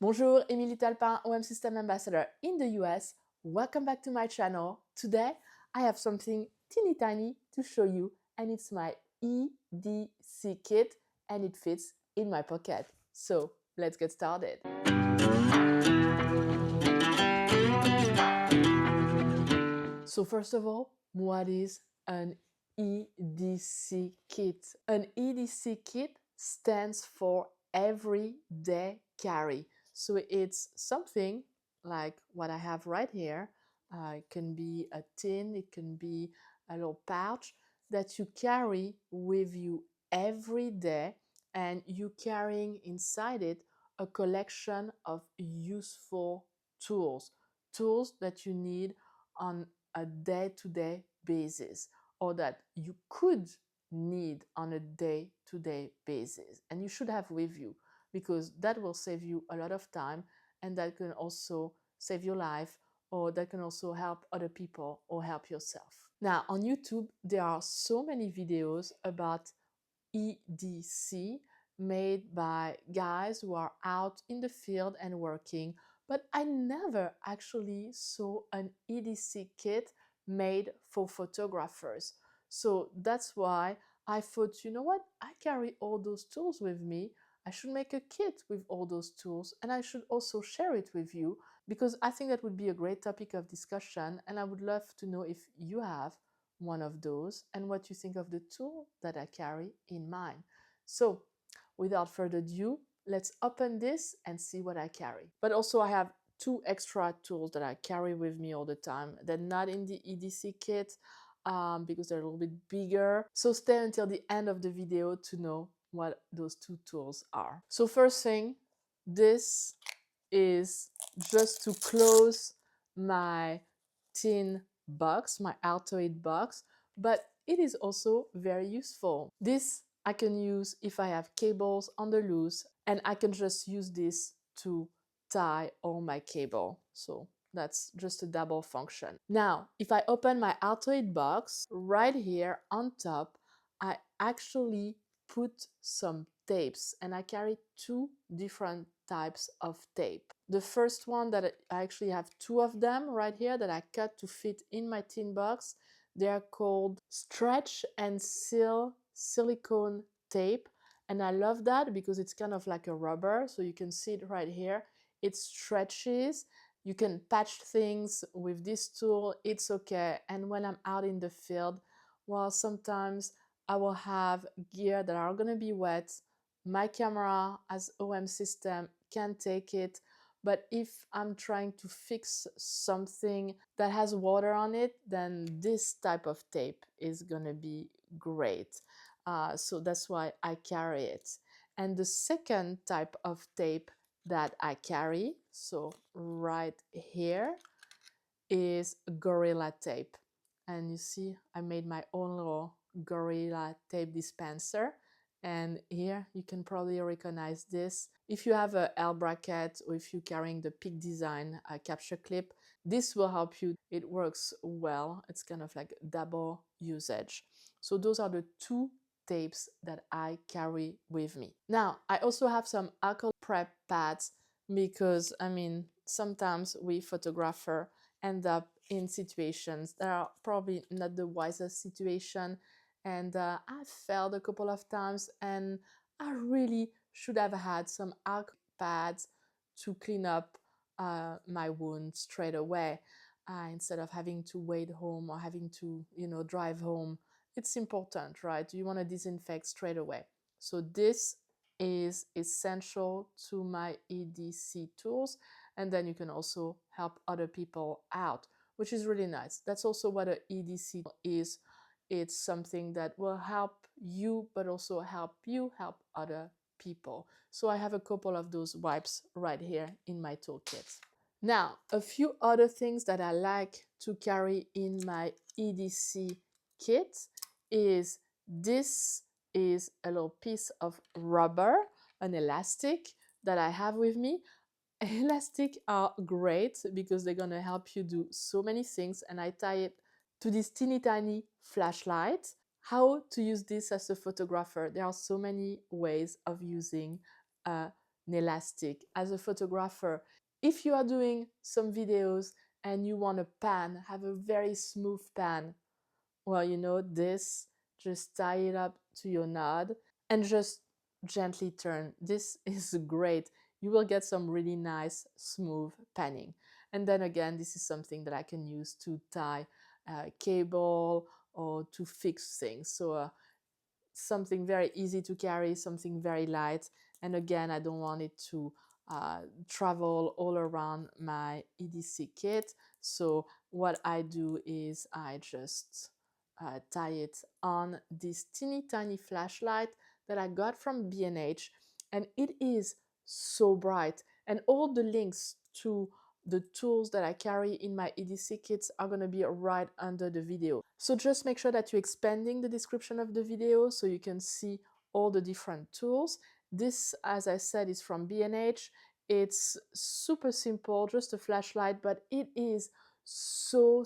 Bonjour, Émilie TelePen, OM System Ambassador in the US. Welcome back to my channel. Today, I have something teeny tiny to show you, and it's my EDC kit, and it fits in my pocket. So, let's get started. So first of all, what is an EDC kit? An EDC kit stands for everyday carry. So it's something like what I have right here. It can be a tin, it can be a little pouch that you carry with you every day, and you carrying inside it a collection of useful tools that you need on a day-to-day basis, or that you could need on a day-to-day basis, and you should have with you, because that will save you a lot of time, and that can also save your life, or that can also help other people or help yourself. Now on YouTube there are so many videos about EDC made by guys who are out in the field and working, but I never actually saw an EDC kit made for photographers. So that's why I thought, you know what, I carry all those tools with me. I should make a kit with all those tools, and I should also share it with you, because I think that would be a great topic of discussion, and I would love to know if you have one of those and what you think of the tool that I carry in mine. So without further ado, let's open this and see what I carry. But also I have two extra tools that I carry with me all the time. They're not in the EDC kit because they're a little bit bigger. So stay until the end of the video to know what those two tools are. So first thing, this is just to close my tin box, my Altoid box, but it is also very useful. This I can use if I have cables on the loose, and I can just use this to tie all my cable. So that's just a double function. Now, if I open my Altoid box, right here on top, I actually put some tapes, and I carry two different types of tape. The first one that I actually have two of them right here that I cut to fit in my tin box. They're called Stretch and Seal silicone tape, and I love that because it's kind of like a rubber, so you can see it right here. It stretches. You can patch things with this tool, it's okay. And when I'm out in the field, well, sometimes I will have gear that are gonna be wet. My camera as OM system can take it, but if I'm trying to fix something that has water on it, then this type of tape is gonna be great. So that's why I carry it. And the second type of tape that I carry, so right here, is Gorilla tape. And you see, I made my own little Gorilla tape dispenser. And here you can probably recognize this. If you have a L bracket, or if you're carrying the Peak Design capture clip, this will help you. It works well. It's kind of like double usage. So those are the two tapes that I carry with me. Now, I also have some alcohol prep pads, because I mean, sometimes we photographer end up in situations that are probably not the wisest situation, and I failed a couple of times, and I really should have had some alcohol pads to clean up my wound straight away, instead of having to wait home or having to, you know, drive home. It's important, right? You want to disinfect straight away. So this is essential to my EDC tools, and then you can also help other people out, which is really nice. That's also what an EDC is. It's something that will help you, but also help you help other people. So I have a couple of those wipes right here in my toolkit. Now, a few other things that I like to carry in my EDC kit is this is a little piece of rubber, an elastic that I have with me. Elastic are great because they're gonna help you do so many things, and I tie it to this teeny tiny flashlight. How to use this as a photographer? There are so many ways of using a elastic. As a photographer, if you are doing some videos and you want a pan, have a very smooth pan, well, you know this, just tie it up to your knot and just gently turn. This is great. You will get some really nice smooth panning. And then again, this is something that I can use to tie cable or to fix things. So something very easy to carry, something very light. And again, I don't want it to travel all around my EDC kit. So what I do is I just tie it on this teeny tiny flashlight that I got from B&H, and it is so bright. And all the links to the tools that I carry in my EDC kits are going to be right under the video. So just make sure that you're expanding the description of the video so you can see all the different tools. This, as I said, is from B&H. It's super simple, just a flashlight, but it is so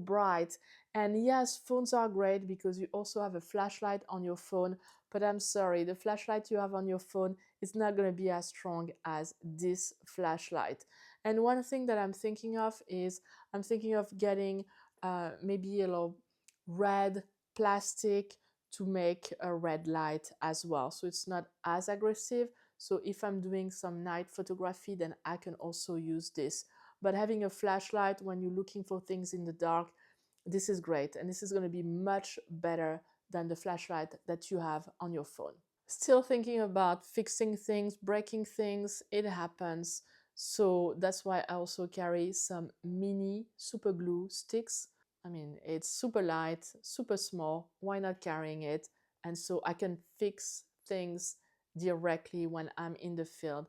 bright. And yes, phones are great because you also have a flashlight on your phone, but I'm sorry, the flashlight you have on your phone is not going to be as strong as this flashlight. And one thing that I'm thinking of is I'm thinking of getting maybe a little red plastic to make a red light as well, so it's not as aggressive. So if I'm doing some night photography, then I can also use this. But having a flashlight when you're looking for things in the dark, this is great, and this is going to be much better than the flashlight that you have on your phone. Still thinking about fixing things, breaking things, it happens. So that's why I also carry some mini super glue sticks. I mean, it's super light, super small. Why not carrying it? And so I can fix things directly when I'm in the field.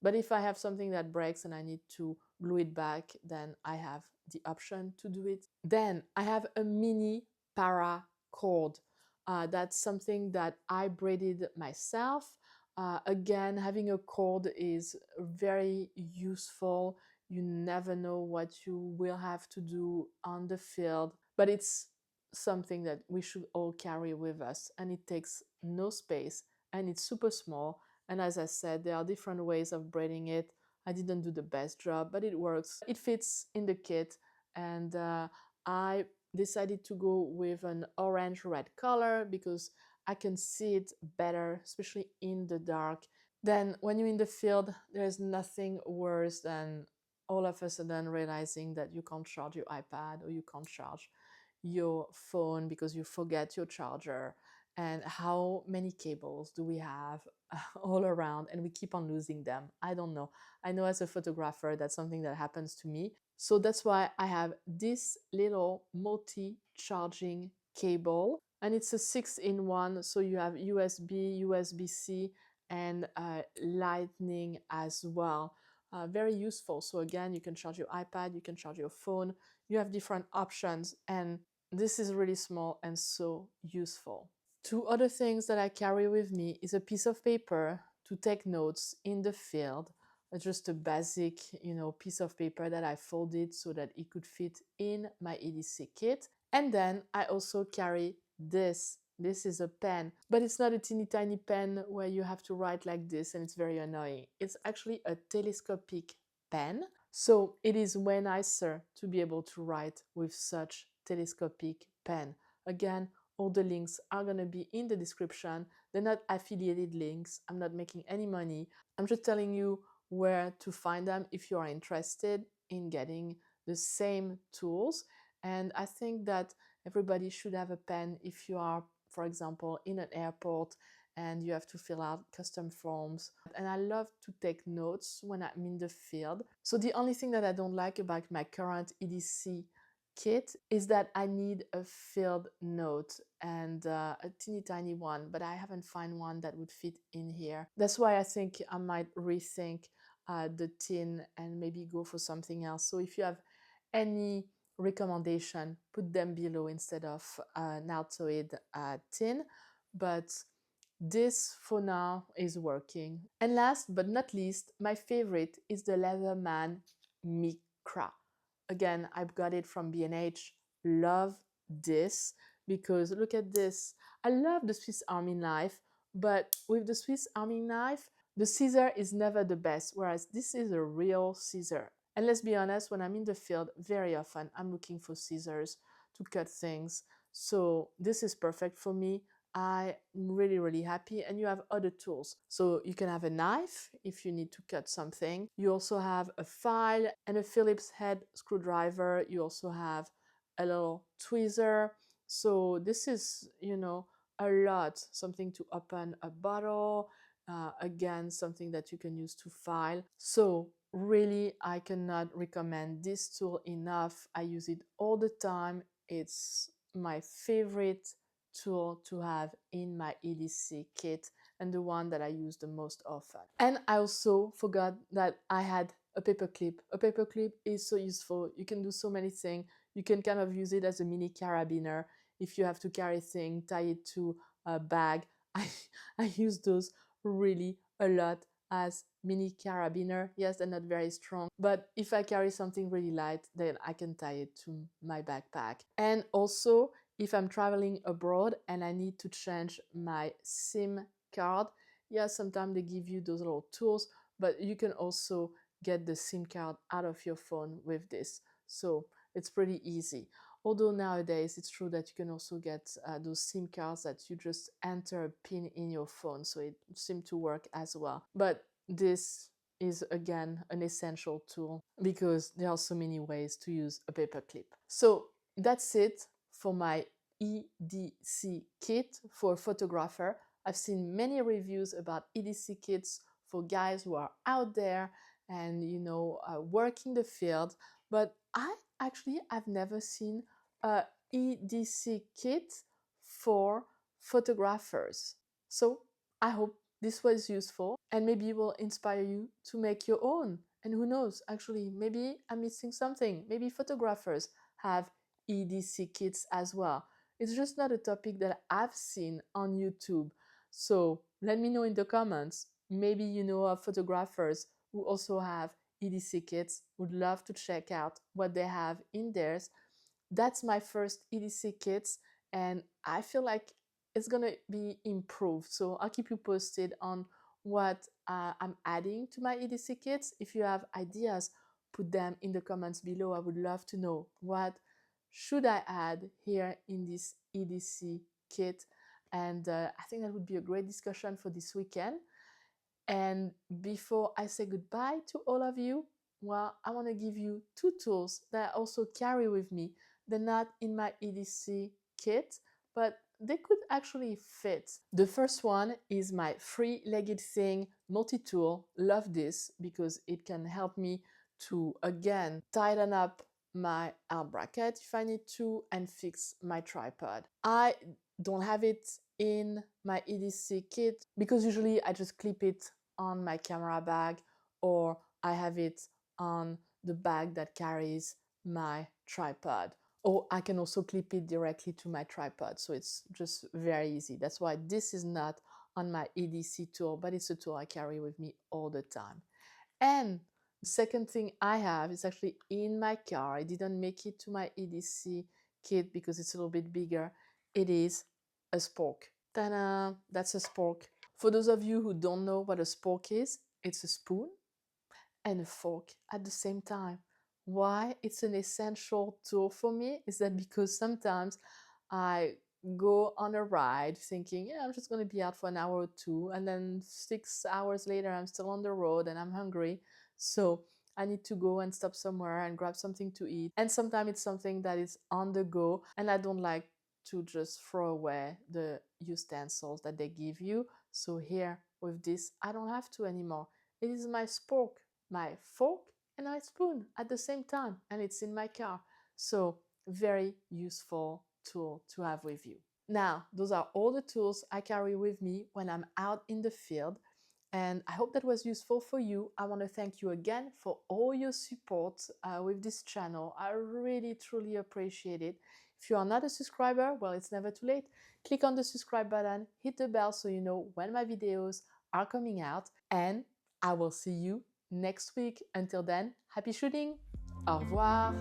But if I have something that breaks and I need to glue it back, then I have the option to do it. Then I have a mini paracord. That's something that I braided myself. Again, having a cord is very useful. You never know what you will have to do on the field, but it's something that we should all carry with us, and it takes no space, and it's super small. And as I said, there are different ways of braiding it. I didn't do the best job, but it works. It fits in the kit, and I decided to go with an orange-red color because I can see it better, especially in the dark. Then when you're in the field, there's nothing worse than all of a sudden realizing that you can't charge your iPad or you can't charge your phone because you forget your charger. And how many cables do we have all around, and we keep on losing them? I don't know. I know as a photographer that's something that happens to me. So that's why I have this little multi-charging cable, and it's a 6-in-1. So you have USB, USB-C, and lightning as well. Very useful. So again, you can charge your iPad, you can charge your phone, you have different options, and this is really small and so useful. Two other things that I carry with me is a piece of paper to take notes in the field. Just a basic, piece of paper that I folded so that it could fit in my EDC kit. And then I also carry this. This is a pen, but it's not a teeny tiny pen where you have to write like this and it's very annoying. It's actually a telescopic pen. So it is way nicer to be able to write with such telescopic pen. Again, all the links are going to be in the description. They're not affiliated links. I'm not making any money. I'm just telling you where to find them if you are interested in getting the same tools. And I think that everybody should have a pen if you are, for example, in an airport and you have to fill out custom forms. And I love to take notes when I'm in the field. So the only thing that I don't like about my current EDC kit is that I need a field note and a teeny tiny one, but I haven't found one that would fit in here. That's why I think I might rethink the tin and maybe go for something else. So if you have any recommendation, put them below instead of Naltoid tin. But this for now is working. And last but not least, my favorite is the Leatherman Micra. Again, I've got it from B&H. Love this because look at this. I love the Swiss Army knife, but with the Swiss Army knife, The scissor is never the best, whereas this is a real scissor. And let's be honest, when I'm in the field, very often I'm looking for scissors to cut things. So this is perfect for me. I'm really, really happy. And you have other tools. So you can have a knife if you need to cut something. You also have a file and a Phillips head screwdriver. You also have a little tweezer. So this is, a lot, something to open a bottle, again, something that you can use to file. So really, I cannot recommend this tool enough. I use it all the time. It's my favorite tool to have in my EDC kit and the one that I use the most often. And I also forgot that I had a paper clip. A paper clip is so useful. You can do so many things. You can kind of use it as a mini carabiner if you have to carry things, tie it to a bag. I use those really a lot as mini carabiner. Yes, they're not very strong, but if I carry something really light, then I can tie it to my backpack. And also, if I'm traveling abroad and I need to change my SIM card, yeah, sometimes they give you those little tools, but you can also get the SIM card out of your phone with this. So it's pretty easy. Although nowadays it's true that you can also get those SIM cards that you just enter a pin in your phone, so it seems to work as well. But this is again an essential tool because there are so many ways to use a paper clip. So that's it for my EDC kit for a photographer. I've seen many reviews about EDC kits for guys who are out there and working the field, but I've never seen a EDC kit for photographers. So I hope this was useful and maybe it will inspire you to make your own. And who knows, actually, maybe I'm missing something. Maybe photographers have EDC kits as well. It's just not a topic that I've seen on YouTube. So let me know in the comments. Maybe you know of photographers who also have EDC kits. Would love to check out what they have in theirs. That's my first EDC kits and I feel like it's gonna be improved. So I'll keep you posted on what I'm adding to my EDC kits. If you have ideas, put them in the comments below. I would love to know what should I add here in this EDC kit. And I think that would be a great discussion for this weekend. And before I say goodbye to all of you, well, I want to give you two tools that I also carry with me. They're not in my EDC kit, but they could actually fit. The first one is my three-legged thing multi-tool. Love this because it can help me to, again, tighten up my arm bracket if I need to and fix my tripod. I don't have it in my EDC kit because usually I just clip it on my camera bag or I have it on the bag that carries my tripod, or I can also clip it directly to my tripod, so it's just very easy. That's why this is not on my EDC tool, but it's a tool I carry with me all the time. And the second thing I have is actually in my car. I didn't make it to my EDC kit because it's a little bit bigger. It is a spork. Ta-da! That's a spork. For those of you who don't know what a spork is, it's a spoon and a fork at the same time. Why it's an essential tool for me is that because sometimes I go on a ride thinking, yeah, I'm just going to be out for an hour or two, and then 6 hours later I'm still on the road and I'm hungry, so I need to go and stop somewhere and grab something to eat. And sometimes it's something that is on the go, and I don't like to just throw away the utensils that they give you. So here with this, I don't have to anymore. It is my spork, my fork and my spoon at the same time, and it's in my car. So very useful tool to have with you. Now, those are all the tools I carry with me when I'm out in the field, and I hope that was useful for you. I want to thank you again for all your support with this channel. I really, truly appreciate it. If you are not a subscriber, well, it's never too late. Click on the subscribe button, hit the bell so you know when my videos are coming out, and I will see you next week. Until then, happy shooting! Au revoir!